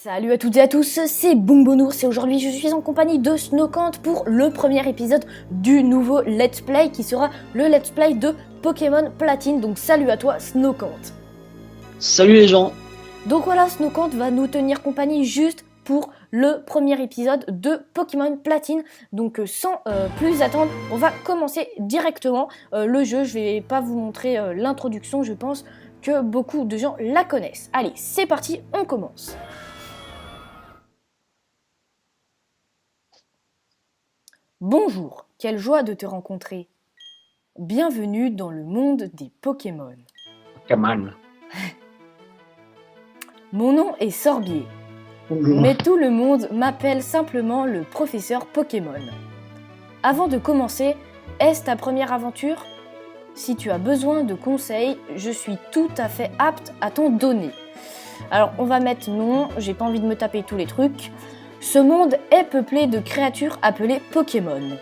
Salut à toutes et à tous, c'est Bonbonnours et aujourd'hui je suis en compagnie de Snowcant pour le premier épisode du nouveau Let's Play qui sera le Let's Play de Pokémon Platine. Donc salut à toi Snowcant. Salut les gens. Donc voilà, Snowcant va nous tenir compagnie juste pour le premier épisode de Pokémon Platine. Donc sans plus attendre, on va commencer directement le jeu. Je vais pas vous montrer l'introduction, je pense que beaucoup de gens la connaissent. Allez, c'est parti, on commence. Bonjour, quelle joie de te rencontrer. Bienvenue dans le monde des Pokémon. Pokémon. Mon nom est Sorbier, Bonjour. mais tout le monde m'appelle simplement le professeur Pokémon. Avant de commencer, est-ce ta première aventure ? Si tu as besoin de conseils, je suis tout à fait apte à t'en donner. Alors on va mettre non, j'ai pas envie de me taper tous les trucs. Ce monde est peuplé de créatures appelées Pokémon.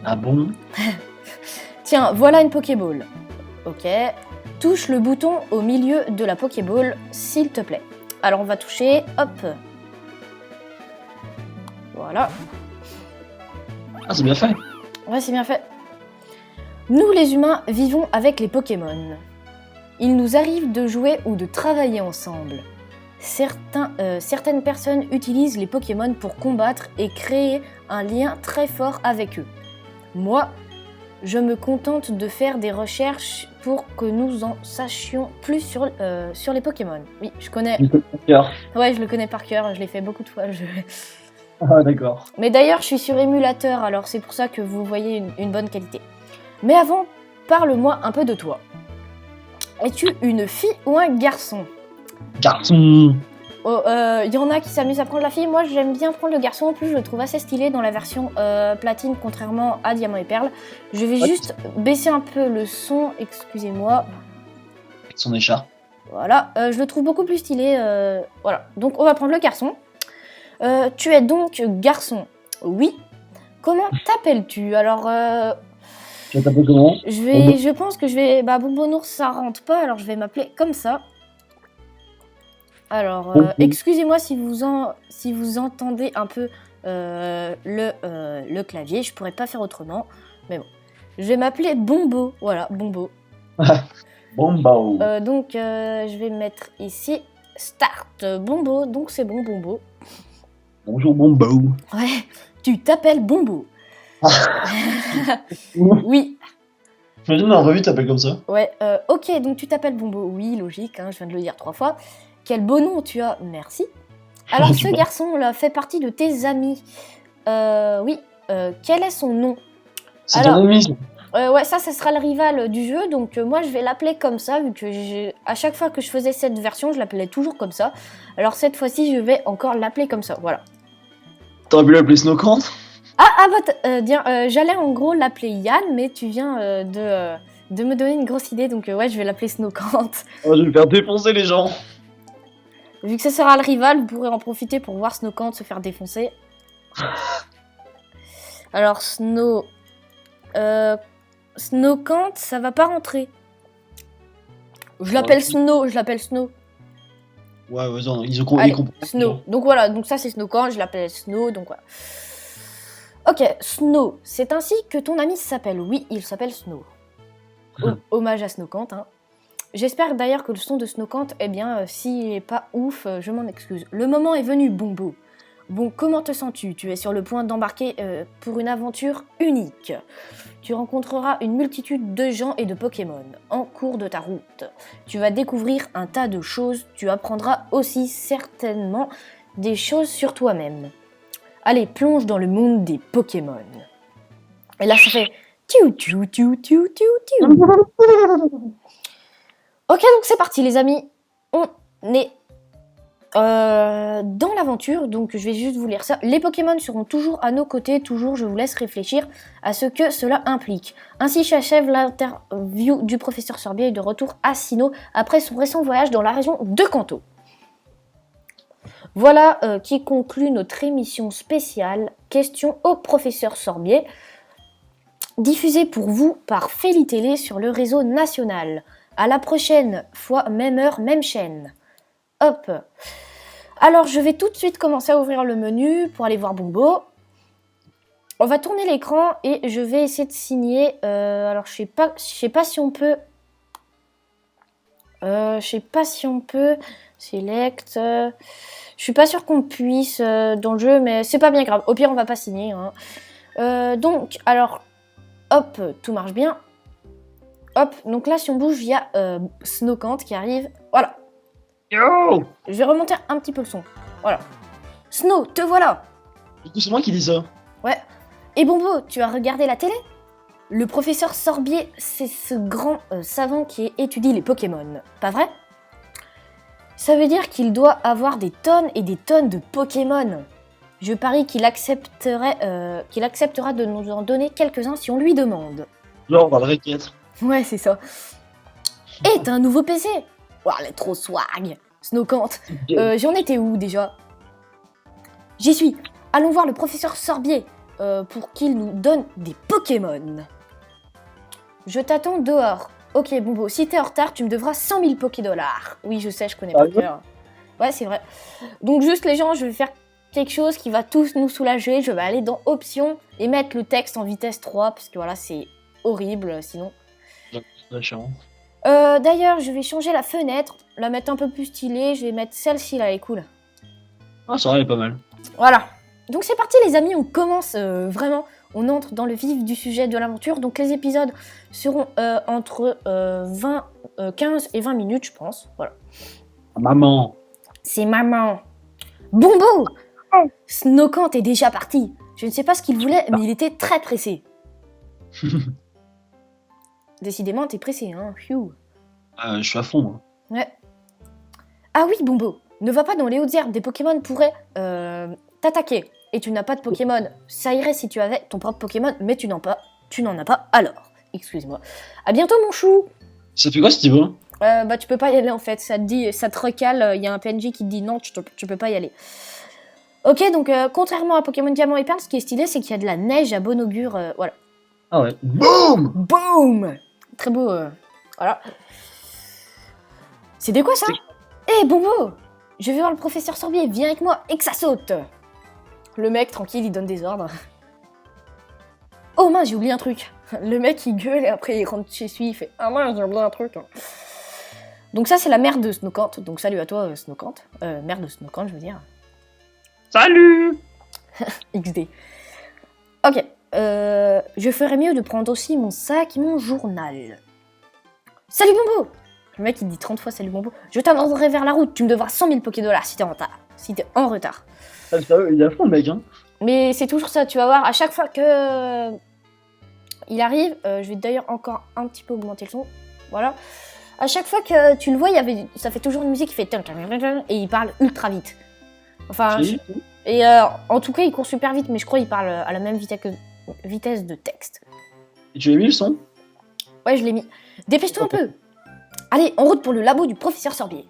Ah bon? Tiens, voilà une Pokéball. Ok. Touche le bouton au milieu de la Pokéball, s'il te plaît. Alors on va toucher, hop. Voilà. Ah, c'est bien fait. Ouais, c'est bien fait. Nous les humains vivons avec les Pokémon. Il nous arrive de jouer ou de travailler ensemble. Certaines personnes utilisent les Pokémon pour combattre et créer un lien très fort avec eux. Moi, je me contente de faire des recherches pour que nous en sachions plus sur les Pokémon. Oui, je connais. Ouais, je le connais par cœur, je l'ai fait beaucoup de fois. Ah d'accord. Mais d'ailleurs, je suis sur émulateur, alors c'est pour ça que vous voyez une bonne qualité. Mais avant, parle-moi un peu de toi. Es-tu une fille ou un garçon ? Garçon. Oh, y en a qui s'amusent à prendre la fille. Moi, j'aime bien prendre le garçon. En plus, je le trouve assez stylé dans la version platine, contrairement à Diamant et Perle. Je vais juste baisser un peu le son, excusez-moi. Avec son écharpe. Voilà, je le trouve beaucoup plus stylé. Voilà, donc on va prendre le garçon. Tu es donc garçon. Oui. Comment t'appelles-tu ? Alors, Tu vas t'appeler comment? je pense que je vais... Bah, Bonbonnours, ça rentre pas, alors je vais m'appeler comme ça. Alors, excusez-moi si vous entendez un peu le clavier, je pourrais pas faire autrement, mais bon. Je vais m'appeler Bombo, voilà, Bombo. Bombo. Donc, je vais mettre ici Start Bombo, donc c'est bon, Bombo. Bonjour Bombo. Ouais, tu t'appelles Bombo. Oui. J'imagine dans la revue t'appelles comme ça. Ouais, ok, donc tu t'appelles Bombo, oui, logique, hein, je viens de le dire 3 fois. Quel beau nom tu as, merci. Alors ce garçon-là fait partie de tes amis. Oui, quel est son nom ? C'est ton ami. Ouais, ça sera le rival du jeu, donc moi je vais l'appeler comme ça, vu que à chaque fois que je faisais cette version, je l'appelais toujours comme ça. Alors cette fois-ci, je vais encore l'appeler comme ça, voilà. T'aurais pu l'appeler Snowcant? J'allais en gros l'appeler Yann, mais tu viens de me donner une grosse idée, donc ouais, je vais l'appeler Snowcant. Oh, je vais faire défoncer les gens. Vu que ce sera le rival, vous pourrez en profiter pour voir Snowcant se faire défoncer. Alors Snowcant, ça va pas rentrer. Je l'appelle Snow. Ouais, vas-y, ils Allez, comprennent. Snow. Donc voilà, donc ça c'est Snowcant, je l'appelle Snow, donc voilà. Ok, Snow, c'est ainsi que ton ami s'appelle. Oui, il s'appelle Snow. Hommage à Snowcant, hein. J'espère d'ailleurs que le son de Snowcant, s'il est pas ouf, je m'en excuse. Le moment est venu, Bombo. Bon, comment te sens-tu ? Tu es sur le point d'embarquer pour une aventure unique. Tu rencontreras une multitude de gens et de Pokémon en cours de ta route. Tu vas découvrir un tas de choses. Tu apprendras aussi certainement des choses sur toi-même. Allez, plonge dans le monde des Pokémon. Et là, ça fait... Tiu, tiu, tiu, tiu, tiu, tiu. Ok, donc c'est parti les amis, on est dans l'aventure, donc je vais juste vous lire ça. Les Pokémon seront toujours à nos côtés, toujours je vous laisse réfléchir à ce que cela implique. Ainsi s'achève l'interview du professeur Sorbier de retour à Sinnoh après son récent voyage dans la région de Kanto. Voilà qui conclut notre émission spéciale Questions au professeur Sorbier, diffusée pour vous par Feli Télé sur le réseau national. À la prochaine fois, même heure, même chaîne. Hop. Alors, je vais tout de suite commencer à ouvrir le menu pour aller voir Bombo. On va tourner l'écran et je vais essayer de signer. Alors, je sais pas si on peut. Select. Je suis pas sûre qu'on puisse dans le jeu, mais c'est pas bien grave. Au pire, on va pas signer. Hein. Donc, alors, hop, tout marche bien. Hop, donc là, si on bouge, il y a Snowcant qui arrive. Voilà. Yo! Je vais remonter un petit peu le son. Voilà. Snow, te voilà. Du coup, c'est moi qui dis ça. Ouais. Et Bombo, tu as regardé la télé? Le professeur Sorbier, c'est ce grand savant qui étudie les Pokémon, pas vrai? Ça veut dire qu'il doit avoir des tonnes et des tonnes de Pokémon. Je parie qu'il acceptera de nous en donner quelques-uns si on lui demande. Genre, on va le requête. Ouais, c'est ça. Et t'as un nouveau PC? Ouah, elle est trop swag. Snowcant. J'en étais où déjà? J'y suis. Allons voir le professeur Sorbier pour qu'il nous donne des Pokémon. Je t'attends dehors. Ok, Bombo, si t'es en retard, tu me devras 100 000 Pokédollars. Oui, je sais, je connais par cœur. Ouais, c'est vrai. Donc juste les gens, je vais faire quelque chose qui va tous nous soulager. Je vais aller dans Options et mettre le texte en vitesse 3, parce que voilà, c'est horrible sinon. D'ailleurs, je vais changer la fenêtre, la mettre un peu plus stylée. Je vais mettre celle-ci là, elle est cool. Ah, ça va, elle est pas mal. Voilà. Donc c'est parti les amis, on commence vraiment, on entre dans le vif du sujet de l'aventure. Donc les épisodes seront entre 15 et 20 minutes je pense, voilà. Maman. C'est maman. Bombo! Snowcant est déjà parti. Je ne sais pas ce qu'il voulait, mais il était très pressé. Décidément, t'es pressé, hein, phew. Je suis à fond, moi. Ouais. Ah oui, Bombo, ne va pas dans les hautes herbes, des Pokémon pourraient t'attaquer. Et tu n'as pas de Pokémon. Ça irait si tu avais ton propre Pokémon, mais tu n'en as pas, alors. Excuse-moi. À bientôt, mon chou. Ça fait quoi, ce niveau? Bah, tu peux pas y aller, en fait. Ça te recale, il y a un PNJ qui te dit non, tu peux pas y aller. Ok, donc, contrairement à Pokémon Diamant et Perle, ce qui est stylé, c'est qu'il y a de la neige à bon augure, voilà. Ah ouais. Boum! Boum! Très beau, voilà. C'est de quoi, ça? Eh, Bombo! Je vais voir le professeur Sorbier, viens avec moi, et que ça saute! Le mec, tranquille, il donne des ordres. Oh mince, j'ai oublié un truc. Le mec, il gueule et après, il rentre chez lui, il fait « Ah mince, j'ai oublié un truc. » Donc ça, c'est la mère de Snowcant. Donc salut à toi, Snowcant. Mère de Snowcant, je veux dire. Salut! XD. Ok. Je ferais mieux de prendre aussi mon sac et mon journal. Salut Bombo! Le mec, il dit 30 fois salut Bombo. Je t'attendrai vers la route, tu me devras 100 000 Pokédollars si t'es en retard. Si t'es en retard. Ah, il est à fond, le mec, hein. Mais c'est toujours ça, tu vas voir, à chaque fois que il arrive, je vais d'ailleurs encore un petit peu augmenter le son, voilà. À chaque fois que tu le vois, ça fait toujours une musique qui fait et il parle ultra vite. Enfin, et en tout cas, il court super vite, mais je crois qu'il parle à la même vitesse de texte. Et tu as mis le son? Ouais, je l'ai mis. Dépêche-toi un peu. Allez, en route pour le labo du professeur Sorbier.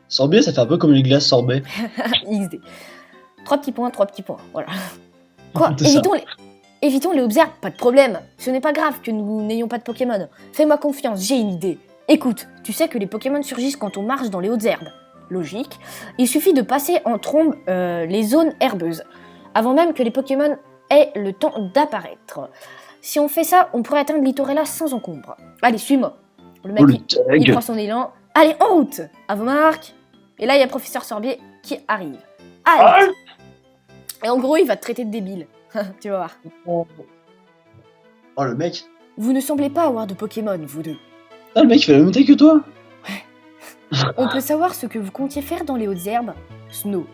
Sorbet, ça fait un peu comme les glaces sorbet. XD. 3 petits points, voilà. Quoi? Évitons les observes, pas de problème. Ce n'est pas grave que nous n'ayons pas de Pokémon. Fais-moi confiance, j'ai une idée. Écoute, tu sais que les Pokémon surgissent quand on marche dans les hautes herbes. Logique. Il suffit de passer en trombe les zones herbeuses, avant même que les Pokémon aient le temps d'apparaître. Si on fait ça, on pourrait atteindre Littorella sans encombre. Allez, suis-moi. Le mec, il prend son élan. Allez, en route! À vos marques. Et là, il y a Professeur Sorbier qui arrive. Allez! Et en gros, il va te traiter de débile. Tu vas voir. Oh, le mec. Vous ne semblez pas avoir de Pokémon, vous deux. Ah, le mec, il fait la même taille que toi. On peut savoir ce que vous comptiez faire dans les hautes herbes? Snow.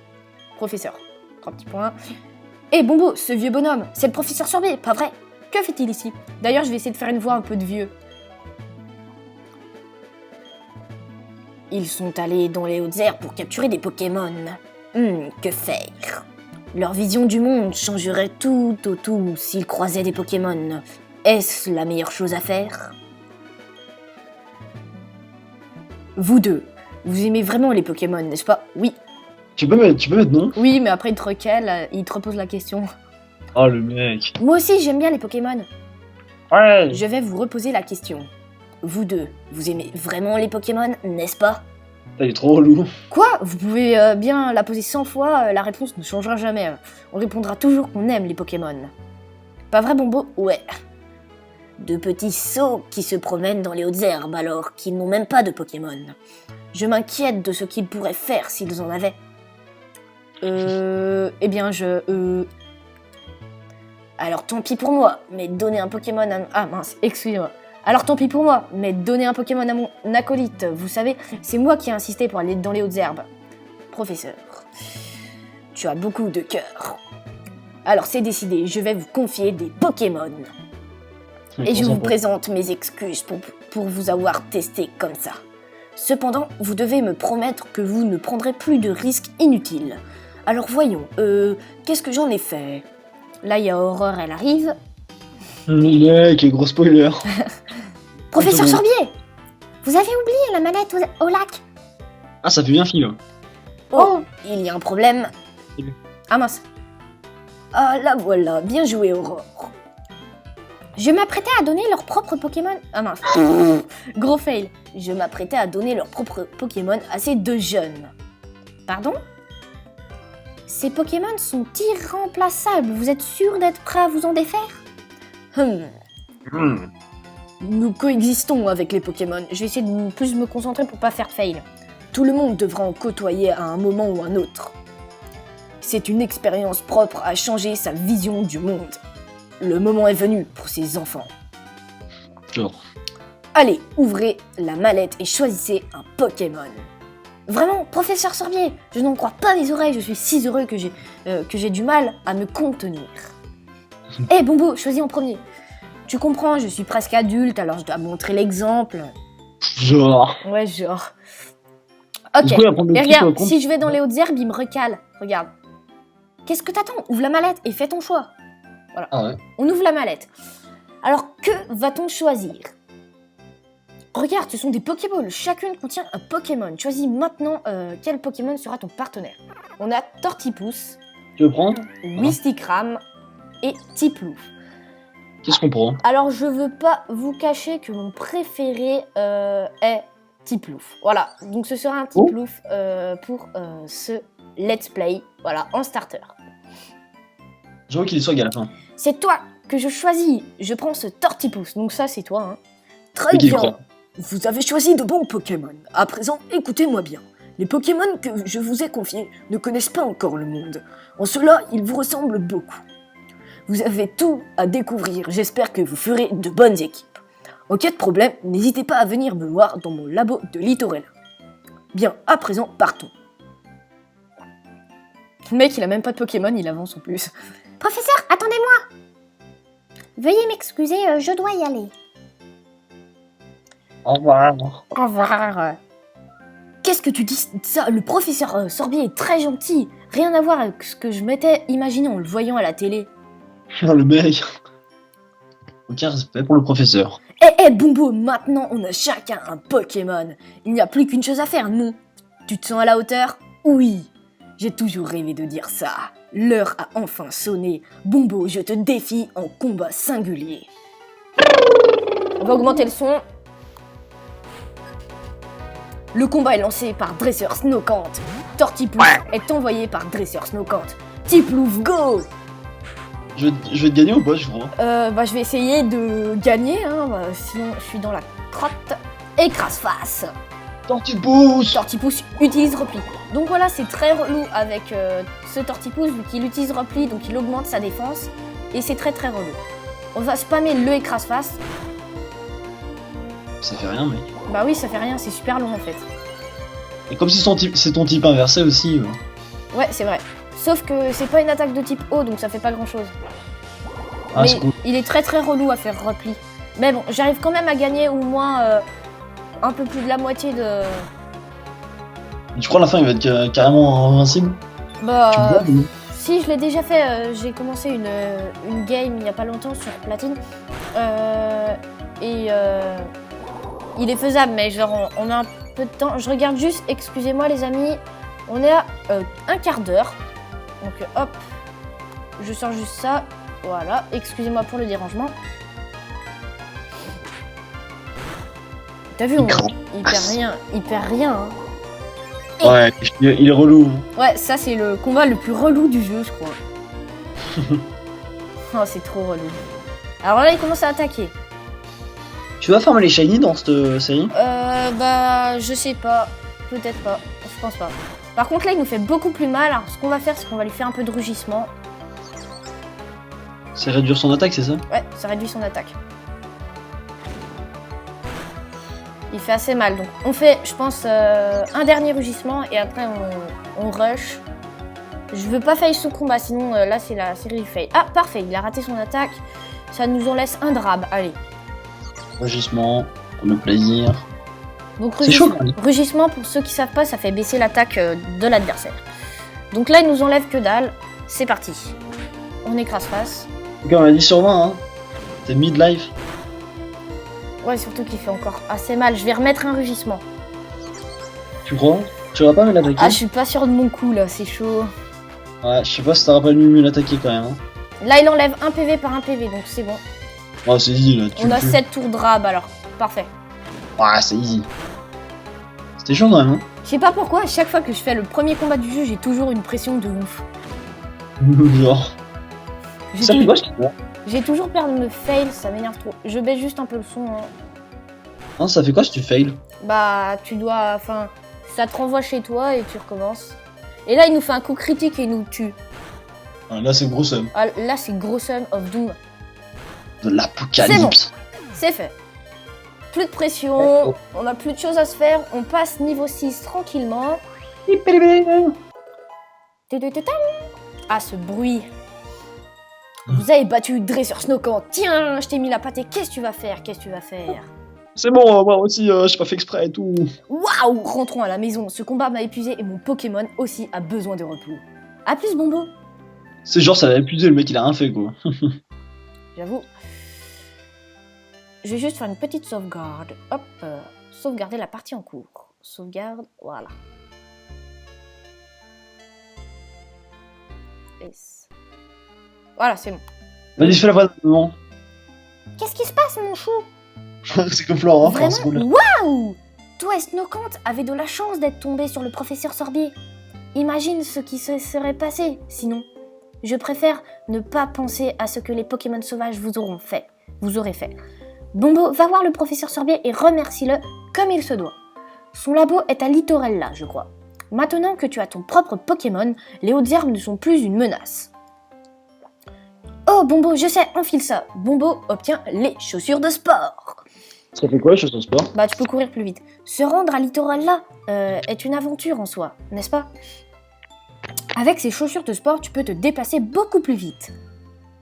Professeur. 3 petits points. Et Bombo, ce vieux bonhomme, c'est le Professeur Sorbier, pas vrai? Que fait-il ici? D'ailleurs, je vais essayer de faire une voix un peu de vieux. Ils sont allés dans les hautes herbes pour capturer des Pokémon. Que faire? Leur vision du monde changerait tout au tout s'ils croisaient des Pokémon. Est-ce la meilleure chose à faire? Vous deux, vous aimez vraiment les Pokémon, n'est-ce pas? Oui. Tu peux mettre non? Oui, mais après il te recale, il te repose la question. Oh, le mec. Moi aussi, j'aime bien les Pokémon. Ouais. Je vais vous reposer la question. Vous deux, vous aimez vraiment les Pokémon, n'est-ce pas? Il est trop relou. Quoi? Vous pouvez bien la poser 100 fois, la réponse ne changera jamais. On répondra toujours qu'on aime les Pokémon. Pas vrai, Bombo? Ouais. De petits sots qui se promènent dans les hautes herbes alors qu'ils n'ont même pas de Pokémon. Je m'inquiète de ce qu'ils pourraient faire s'ils en avaient. Eh bien, Alors tant pis pour moi, mais donner un Pokémon à... Ah mince, excusez-moi. Alors tant pis pour moi, mais donner un Pokémon à mon acolyte, vous savez, c'est moi qui ai insisté pour aller dans les hautes herbes. Professeur, tu as beaucoup de cœur. Alors c'est décidé, je vais vous confier des Pokémon. Et je vous présente mes excuses pour vous avoir testé comme ça. Cependant, vous devez me promettre que vous ne prendrez plus de risques inutiles. Alors voyons, qu'est-ce que j'en ai fait? Là, il y a Aurore, elle arrive. Quel gros spoiler. Professeur Sorbier, vous avez oublié la manette au lac. Ah, ça fait bien fille. Oh, il y a un problème. Ah mince. Ah, la voilà, bien joué Aurore. Je m'apprêtais à donner leur propre Pokémon... Ah mince. Gros fail. Je m'apprêtais à donner leur propre Pokémon à ces deux jeunes. Pardon? Ces Pokémon sont irremplaçables. Vous êtes sûr d'être prêt à vous en défaire? Nous coexistons avec les Pokémon. Je vais essayer de plus me concentrer pour pas faire fail. Tout le monde devra en côtoyer à un moment ou un autre. C'est une expérience propre à changer sa vision du monde. Le moment est venu pour ces enfants. Genre. Allez, ouvrez la mallette et choisissez un Pokémon. Vraiment, professeur Sorbier, je n'en crois pas mes oreilles, je suis si heureux que j'ai du mal à me contenir. Hé Bombo, choisis en premier. Tu comprends, je suis presque adulte, alors je dois montrer l'exemple. Genre. Ouais, genre. Ok, mais regarde, si je vais dans les hautes herbes, il me recale. Regarde. Qu'est-ce que t'attends? Ouvre la mallette et fais ton choix. Voilà. Ah ouais. On ouvre la mallette. Alors, que va-t-on choisir? Regarde, ce sont des Pokéballs. Chacune contient un Pokémon. Choisis maintenant quel Pokémon sera ton partenaire. On a Tortipousse, Tu veux prendre? Wistikram et Tiplouf. Qu'est-ce qu'on prend? Alors, je veux pas vous cacher que mon préféré est Tiplouf. Voilà, donc ce sera un Tiplouf pour ce Let's Play, voilà, en starter. Je vois qu'il est swag à la fin. C'est toi que je choisis. Je prends ce Tortipousse, donc ça c'est toi. Hein. Très bien. Vous avez choisi de bons Pokémon. À présent, écoutez-moi bien. Les Pokémon que je vous ai confiés ne connaissent pas encore le monde. En cela, ils vous ressemblent beaucoup. Vous avez tout à découvrir. J'espère que vous ferez de bonnes équipes. En cas de problème, n'hésitez pas à venir me voir dans mon labo de Littorella. Bien, à présent, partons. Le mec, il a même pas de Pokémon, il avance en plus. Professeur, attendez-moi! Veuillez m'excuser, je dois y aller. Au revoir. Au revoir. Qu'est-ce que tu dis ça? Le professeur Sorbier est très gentil. Rien à voir avec ce que je m'étais imaginé en le voyant à la télé. Le mec. Aucun respect pour le professeur. Eh, Bombo, maintenant on a chacun un Pokémon. Il n'y a plus qu'une chose à faire, non? Tu te sens à la hauteur? Oui. J'ai toujours rêvé de dire ça. L'heure a enfin sonné. Bombo, je te défie en combat singulier. On va augmenter le son. Le combat est lancé par Dresseur Snowcant. Tortipousse est envoyé par Dresseur Snowcant. Tiplouf, go! Je vais te gagner ou pas, je crois? Je vais essayer de gagner, hein, sinon je suis dans la crotte. Écrase-face. Tortipousse! Tortipousse utilise repli. Donc voilà, c'est très relou avec ce Tortipousse, vu qu'il utilise repli, donc il augmente sa défense. Et c'est très relou. On va spammer le écrase-face. Ça fait rien, mec. Bah oui, ça fait rien, c'est super long en fait. Et comme c'est ton type inversé aussi. Ouais, c'est vrai. Sauf que c'est pas une attaque de type eau, donc ça fait pas grand chose. Ah, mais cool. Il est très relou à faire repli. Mais bon, j'arrive quand même à gagner au moins un peu plus de la moitié de... Tu crois à la fin il va être carrément invincible? Bah... Tu vois, mais... Si, je l'ai déjà fait. J'ai commencé une game il y a pas longtemps sur Platine. Il est faisable, mais genre on a un peu de temps. Je regarde juste, excusez-moi les amis, on est à un quart d'heure. Donc hop, je sors juste ça. Voilà, excusez-moi pour le dérangement. T'as vu, il perd rien. Hein. Ouais, il est relou. Ouais, ça c'est le combat le plus relou du jeu, je crois. Oh, c'est trop relou. Alors là, il commence à attaquer. Tu vas farmer les shiny dans cette série? Bah, je sais pas. Peut-être pas. Je pense pas. Par contre, là, il nous fait beaucoup plus mal. Alors, ce qu'on va faire, c'est qu'on va lui faire un peu de rugissement. C'est réduire son attaque, c'est ça? Ouais, ça réduit son attaque. Il fait assez mal. Donc, on fait, je pense, un dernier rugissement et après, on rush. Je veux pas fail ce combat, sinon là c'est la série fail. Ah, parfait, il a raté son attaque. Ça nous en laisse un drab, allez. Rugissement, pour le plaisir. Donc C'est chaud, quand même. rugissement, pour ceux qui savent pas, ça fait baisser l'attaque de l'adversaire. Donc là, il nous enlève que dalle. C'est parti. On écrase face. Ok, on a 10 sur 20, hein. C'est mid-life. Ouais, surtout qu'il fait encore assez mal. Je vais remettre un rugissement. Tu crois? Tu vas pas me l'attaquer? Ah, je suis pas sûr de mon coup là, c'est chaud. Ouais, je sais pas si t'auras pas mieux l'attaquer quand même. Hein. Là, il enlève un PV par un PV, donc c'est bon. Ouais, c'est easy là. On a 7 tours drab alors. Parfait. Ouais, c'est easy. C'était chaud quand même, hein. Je sais pas pourquoi, à chaque fois que je fais le premier combat du jeu, j'ai toujours une pression de ouf. Genre. J'ai Ça fait tou- quoi ce qu'il fait? J'ai toujours peur de me fail, ça m'énerve trop. Je baisse juste un peu le son. Hein. Hein, ça fait quoi si tu fail? Bah, tu dois. Enfin, ça te renvoie chez toi et tu recommences. Et là, il nous fait un coup critique et il nous tue. Ah, là, c'est gros sum. Ah, là, c'est gros sum of doom. De l'apocalypse. C'est fait. Plus de pression, on a plus de choses à se faire. On passe niveau 6 tranquillement. Ah, ce bruit. Vous avez battu Dresseur Snowcant. Tiens, je t'ai mis la pâtée. Qu'est-ce que tu vas faire? Qu'est-ce que tu vas faire? C'est bon, moi aussi, j'ai pas fait exprès et tout. Waouh! Rentrons à la maison. Ce combat m'a épuisé et mon Pokémon aussi a besoin de repos. A plus, Bombo. C'est genre, ça va épuiser, le mec, il a rien fait, quoi. J'avoue. Je vais juste faire une petite sauvegarde. Hop. Sauvegarder la partie en cours. Sauvegarde. Voilà. S. Voilà, c'est bon. Vas-y, fais la voix de maman. Qu'est-ce qui se passe, mon chou? C'est comme Florent, Vraiment? c'est cool. Waouh! Toi et Snowcant avez de la chance d'être tombés sur le professeur Sorbier. Imagine ce qui se serait passé, sinon. Je préfère ne pas penser à ce que les Pokémon sauvages vous auraient fait. Bombo, va voir le professeur Sorbier et remercie-le comme il se doit. Son labo est à Litorella, je crois. Maintenant que tu as ton propre Pokémon, les hautes herbes ne sont plus une menace. Oh, Bombo, je sais, enfile ça. Bombo obtient les chaussures de sport. Ça fait quoi, les choses de sport? Bah, tu peux courir plus vite. Se rendre à Litorella est une aventure en soi, n'est-ce pas? Avec ces chaussures de sport, tu peux te déplacer beaucoup plus vite.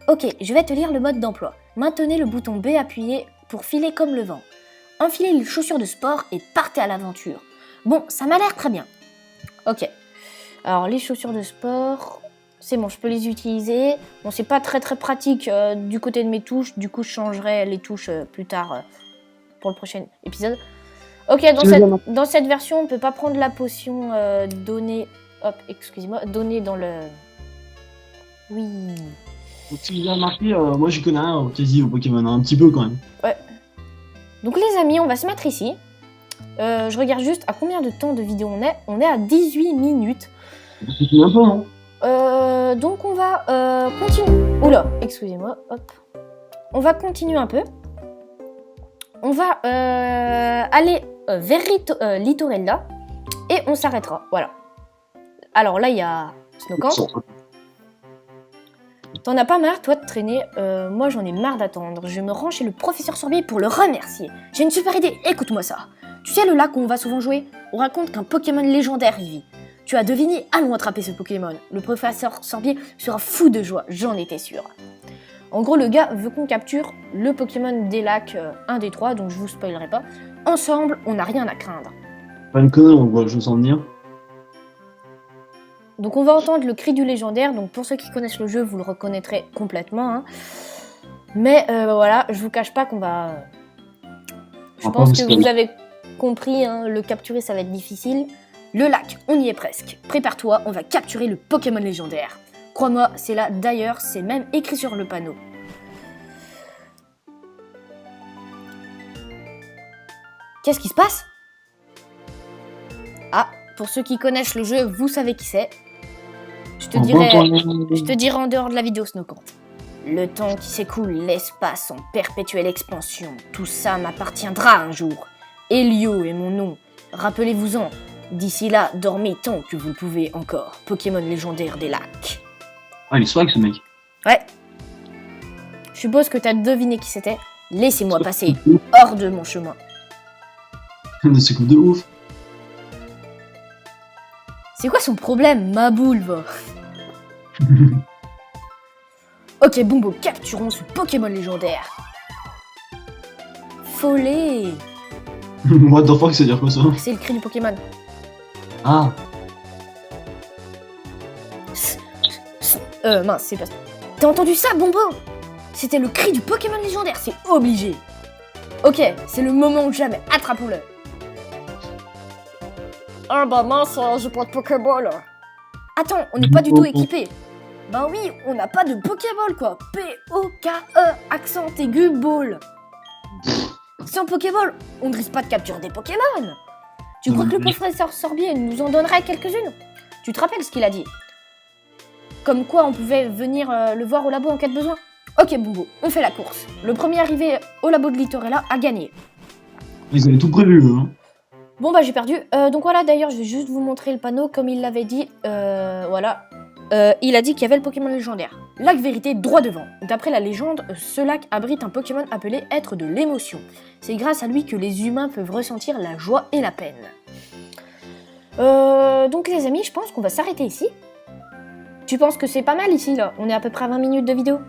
Ok, je vais te lire le mode d'emploi. Maintenez le bouton B appuyé pour filer comme le vent. Enfilez les chaussures de sport et partez à l'aventure. Bon, ça m'a l'air très bien. Ok. Alors, les chaussures de sport, c'est bon, je peux les utiliser. Bon, c'est pas très pratique du côté de mes touches. Du coup, je changerai les touches plus tard pour le prochain épisode. Ok, dans cette version, on peut pas prendre la potion donnée. Hop, excusez-moi, donnée dans le. Oui. Donc, si vous avez remarqué, moi j'y connais rien quasi au Pokémon, un petit peu quand même. Ouais. Donc les amis, on va se mettre ici. Je regarde juste à combien de temps de vidéo on est. On est à 18 minutes. C'est un peu, non? Donc on va continuer. Oula, excusez-moi. Hop. On va continuer un peu. On va aller vers Litorella et on s'arrêtera. Voilà. Alors là, il y a Snowcant. T'en as pas marre, toi, de traîner? Moi, j'en ai marre d'attendre. Je me rends chez le professeur Sorbier pour le remercier. J'ai une super idée, écoute-moi ça. Tu sais le lac où on va souvent jouer? On raconte qu'un Pokémon légendaire y vit. Tu as deviné, allons attraper ce Pokémon. Le professeur Sorbier sera fou de joie, j'en étais sûre. En gros, le gars veut qu'on capture le Pokémon des lacs, un des trois, donc je vous spoilerai pas. Ensemble, on n'a rien à craindre. Pas une connerie, on voit, je me sens venir. Donc on va entendre le cri du légendaire, donc pour ceux qui connaissent le jeu, vous le reconnaîtrez complètement. Hein. Mais voilà, je vous cache pas qu'on va... Je pense que vous avez compris, hein, le capturer ça va être difficile. Le lac, on y est presque. Prépare-toi, on va capturer le Pokémon légendaire. Crois-moi, c'est là, d'ailleurs, c'est même écrit sur le panneau. Qu'est-ce qui se passe? Ah, pour ceux qui connaissent le jeu, vous savez qui c'est. Je te En dirai, bon temps, je te dirai en dehors de la vidéo, Snowcant. Le temps qui s'écoule, l'espace en perpétuelle expansion, tout ça m'appartiendra un jour. Elio est mon nom, rappelez-vous-en. D'ici là, dormez tant que vous le pouvez encore. Pokémon légendaire des lacs. Ah, il est swag ce mec. Ouais. Je suppose que t'as deviné qui c'était. Laissez-moi passer hors de mon chemin. C'est comme de ouf. C'est quoi son problème, ma boule, va? Ok, Bumbo, capturons ce Pokémon légendaire. Follet. What the fuck, ça veut dire quoi ça? C'est le cri du Pokémon. Ah, Mince, c'est pas ça. T'as entendu ça, Bumbo? C'était le cri du Pokémon légendaire, c'est obligé. Ok, c'est le moment ou jamais, attrapons-le. Ah bah mince, j'ai pas de Pokéball. Attends, on n'est pas du tout équipé. Bah oui, on n'a pas de Pokéball quoi. P-O-K-E, accent aigu, ball. Sans Pokéball, on ne risque pas de capturer des Pokémon. Tu crois que le professeur Sorbier nous en donnerait quelques-unes? Tu te rappelles ce qu'il a dit? Comme quoi on pouvait venir le voir au labo en cas de besoin. Ok Bumbo, on fait la course. Le premier arrivé au labo de Littorella a gagné. ils avaient tout prévu, hein. Bon bah j'ai perdu. Donc voilà, d'ailleurs je vais juste vous montrer le panneau comme il l'avait dit. Voilà. Il a dit qu'il y avait le Pokémon légendaire. Lac Vérité droit devant. D'après la légende, ce lac abrite un Pokémon appelé Être de l'émotion. C'est grâce à lui que les humains peuvent ressentir la joie et la peine. Donc les amis, je pense qu'on va s'arrêter ici. Tu penses que c'est pas mal ici là? On est à peu près à 20 minutes de vidéo.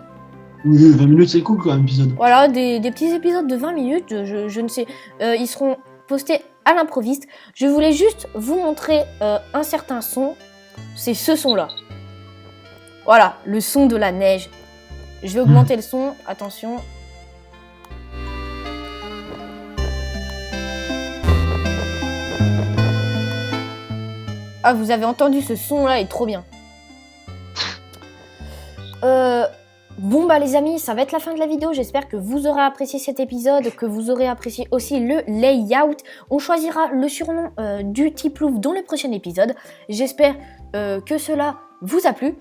Oui, 20 minutes c'est cool comme épisode. Voilà, des petits épisodes de 20 minutes, je ne sais. Ils seront postés à l'improviste. Je voulais juste vous montrer un certain son. C'est ce son-là. Voilà, le son de la neige. Je vais augmenter le son, attention. Ah, vous avez entendu ce son-là, il est trop bien. Bon bah les amis, ça va être la fin de la vidéo. J'espère que vous aurez apprécié cet épisode, que vous aurez apprécié aussi le layout. On choisira le surnom du Tiplouf dans le prochain épisode. J'espère que cela vous a plu.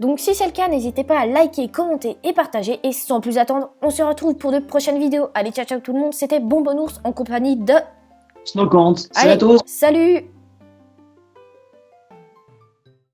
Donc si c'est le cas, n'hésitez pas à liker, commenter et partager. Et sans plus attendre, on se retrouve pour de prochaines vidéos. Allez, ciao ciao tout le monde, c'était Bonbonnours en compagnie de... Snowcant, c'est Allez, à tous. salut!